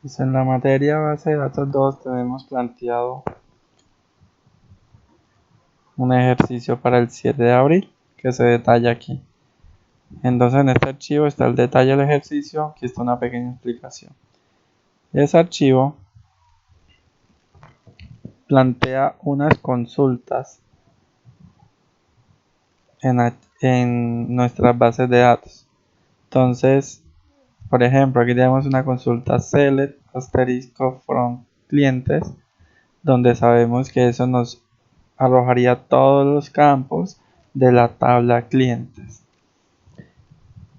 Pues en la materia base de datos 2 tenemos planteado un ejercicio para el 7 de abril que se detalla aquí. Entonces en este archivo está el detalle del ejercicio, aquí está una pequeña explicación. Ese archivo plantea unas consultas en nuestras bases de datos. Entonces, por ejemplo, aquí tenemos una consulta select asterisco from clientes, donde sabemos que eso nos arrojaría todos los campos de la tabla clientes.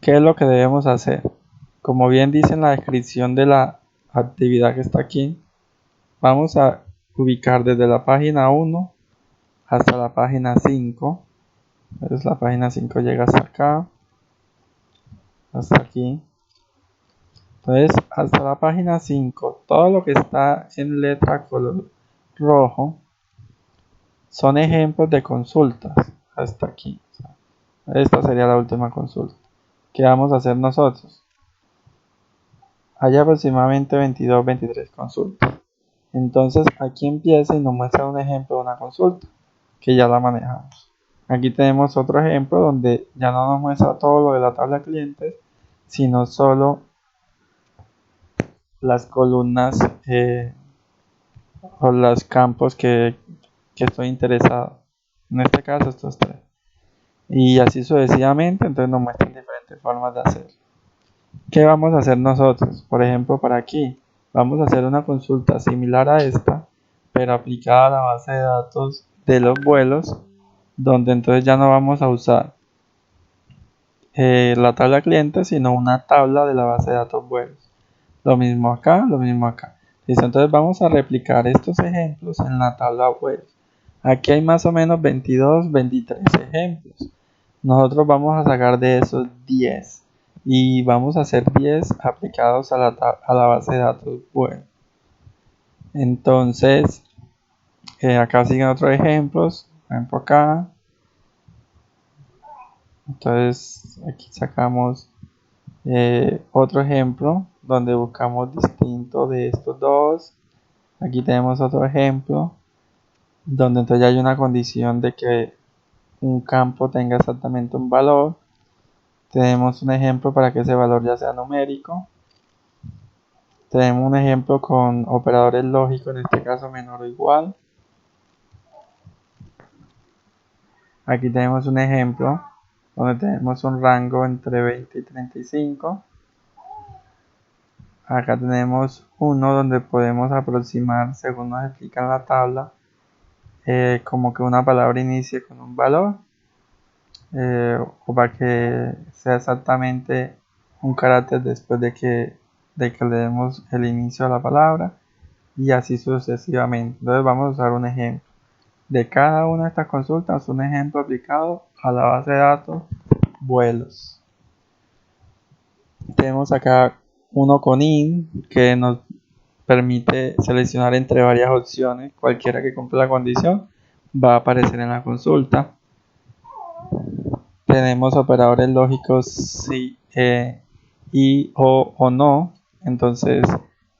¿Qué es lo que debemos hacer? Como bien dice en la descripción de la actividad que está aquí, vamos a ubicar desde la página 1 hasta la página 5. Entonces la página 5 llega hasta acá, hasta aquí. Entonces hasta la página 5, todo lo que está en letra color rojo son ejemplos de consultas hasta aquí. Esta sería la última consulta. ¿Qué vamos a hacer nosotros? Hay aproximadamente 22, 23 consultas. Entonces aquí empieza y nos muestra un ejemplo de una consulta que ya la manejamos. Aquí tenemos otro ejemplo donde ya no nos muestra todo lo de la tabla de clientes, sino solo las columnas o los campos que estoy interesado. En este caso estos tres. Y así sucesivamente, entonces nos muestran diferentes formas de hacerlo. ¿Qué vamos a hacer nosotros? Por ejemplo, para aquí, vamos a hacer una consulta similar a esta, pero aplicada a la base de datos de los vuelos, donde entonces ya no vamos a usar la tabla cliente, sino una tabla de la base de datos vuelos. Lo mismo acá, lo mismo acá. Listo, entonces vamos a replicar estos ejemplos en la tabla vuelos. Aquí hay más o menos 22, 23 ejemplos. Nosotros vamos a sacar de esos 10 y vamos a hacer 10 aplicados a la base de datos web. Entonces, acá siguen otros ejemplos. Por ejemplo, acá. Entonces, aquí sacamos otro ejemplo donde buscamos distinto de estos dos. Aquí tenemos otro ejemplo donde entonces ya hay una condición de que un campo tenga exactamente un valor. Tenemos un ejemplo para que ese valor ya sea numérico. Tenemos un ejemplo con operadores lógicos, en este caso menor o igual. Aquí tenemos un ejemplo donde tenemos un rango entre 20 y 35. Acá tenemos uno donde podemos aproximar, según nos explica en la tabla, como que una palabra inicie con un valor. O para que sea exactamente un carácter después de que le demos el inicio a la palabra, y así sucesivamente. Entonces vamos a usar un ejemplo de cada una de estas consultas, un ejemplo aplicado a la base de datos vuelos. Tenemos acá uno con IN que nos permite seleccionar entre varias opciones. Cualquiera que cumpla la condición va a aparecer en la consulta. Tenemos operadores lógicos sí, y o no. Entonces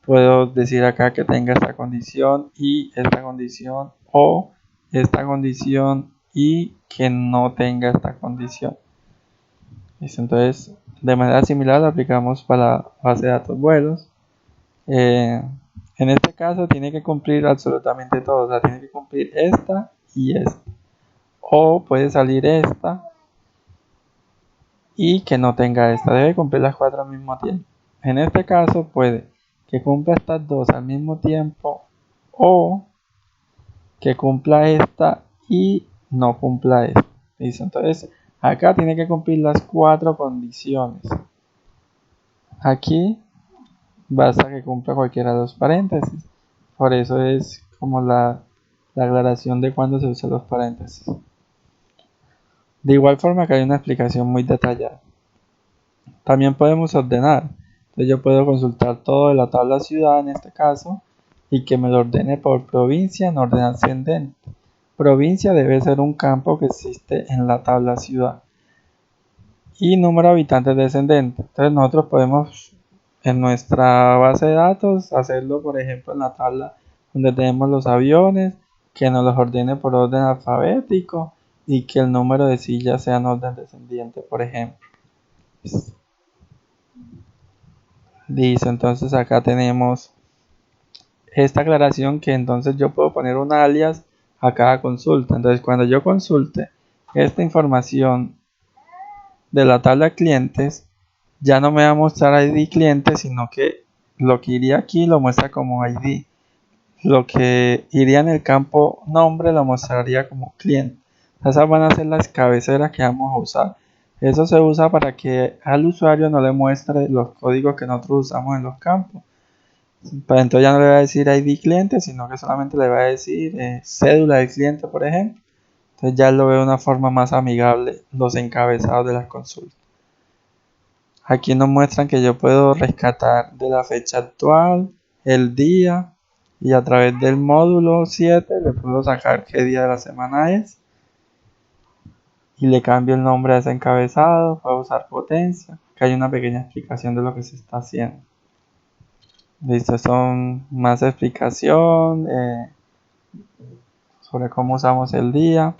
puedo decir acá que tenga esta condición y esta condición, o esta condición y que no tenga esta condición. ¿Listo? Entonces de manera similar lo aplicamos para la base de datos vuelos. En este caso tiene que cumplir absolutamente todo, o sea, tiene que cumplir esta y esta, o puede salir esta y que no tenga esta, debe cumplir las cuatro al mismo tiempo. En este caso puede que cumpla estas dos al mismo tiempo, o que cumpla esta y no cumpla esta. ¿Listo? Entonces acá tiene que cumplir las cuatro condiciones. Aquí basta que cumpla cualquiera de los paréntesis. Por eso es como la aclaración de cuándo se usan los paréntesis. De igual forma que hay una explicación muy detallada. También podemos ordenar. Entonces yo puedo consultar todo de la tabla ciudad en este caso y que me lo ordene por provincia en orden ascendente. Provincia debe ser un campo que existe en la tabla ciudad. Y número de habitantes descendente. Entonces nosotros podemos en nuestra base de datos, hacerlo por ejemplo en la tabla donde tenemos los aviones, que nos los ordene por orden alfabético y que el número de sillas sea en orden descendiente, por ejemplo. Listo, entonces acá tenemos esta aclaración que entonces yo puedo poner un alias a cada consulta. Entonces cuando yo consulte esta información de la tabla clientes, ya no me va a mostrar ID cliente, sino que lo que iría aquí lo muestra como ID. Lo que iría en el campo nombre lo mostraría como cliente. Esas van a ser las cabeceras que vamos a usar. Eso se usa para que al usuario no le muestre los códigos que nosotros usamos en los campos. Pero entonces ya no le va a decir ID cliente, sino que solamente le va a decir cédula del cliente, por ejemplo. Entonces ya lo veo de una forma más amigable los encabezados de las consultas. Aquí nos muestran que yo puedo rescatar de la fecha actual, el día, y a través del módulo 7 le puedo sacar qué día de la semana es. Y le cambio el nombre a ese encabezado, puedo usar potencia. Acá hay una pequeña explicación de lo que se está haciendo. Listo, son más explicación sobre cómo usamos el día.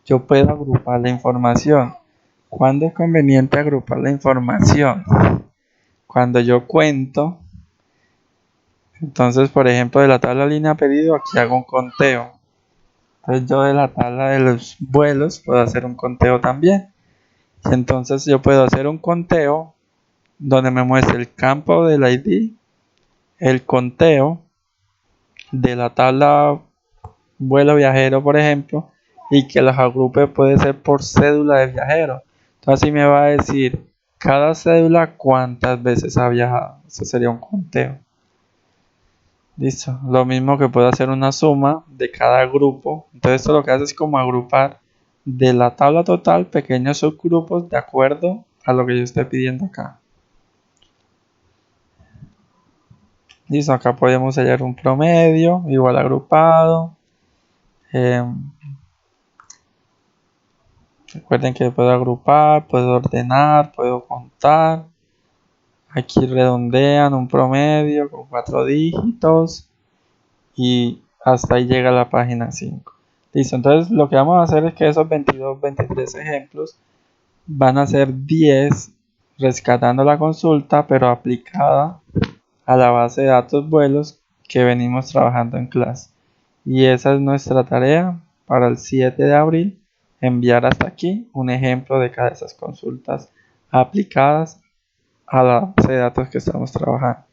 Yo puedo agrupar la información. ¿Cuándo es conveniente agrupar la información? Cuando yo cuento, entonces por ejemplo de la tabla línea pedido, aquí hago un conteo. Entonces yo de la tabla de los vuelos puedo hacer un conteo también. Y entonces yo puedo hacer un conteo donde me muestre el campo del ID, el conteo de la tabla vuelo viajero, por ejemplo, y que los agrupe puede ser por cédula de viajero. Entonces así me va a decir cada cédula cuántas veces ha viajado. Eso sería un conteo. Listo. Lo mismo que puedo hacer una suma de cada grupo. Entonces esto lo que hace es como agrupar de la tabla total pequeños subgrupos de acuerdo a lo que yo esté pidiendo acá. Listo. Acá podemos hallar un promedio igual agrupado. Recuerden que puedo agrupar, puedo ordenar, puedo contar. Aquí redondean un promedio con 4 dígitos. Y hasta ahí llega la página 5. Listo, entonces lo que vamos a hacer es que esos 22, 23 ejemplos van a ser 10 rescatando la consulta, pero aplicada a la base de datos vuelos que venimos trabajando en clase. Y esa es nuestra tarea para el 7 de abril, enviar hasta aquí un ejemplo de cada de esas consultas aplicadas a la base de datos que estamos trabajando.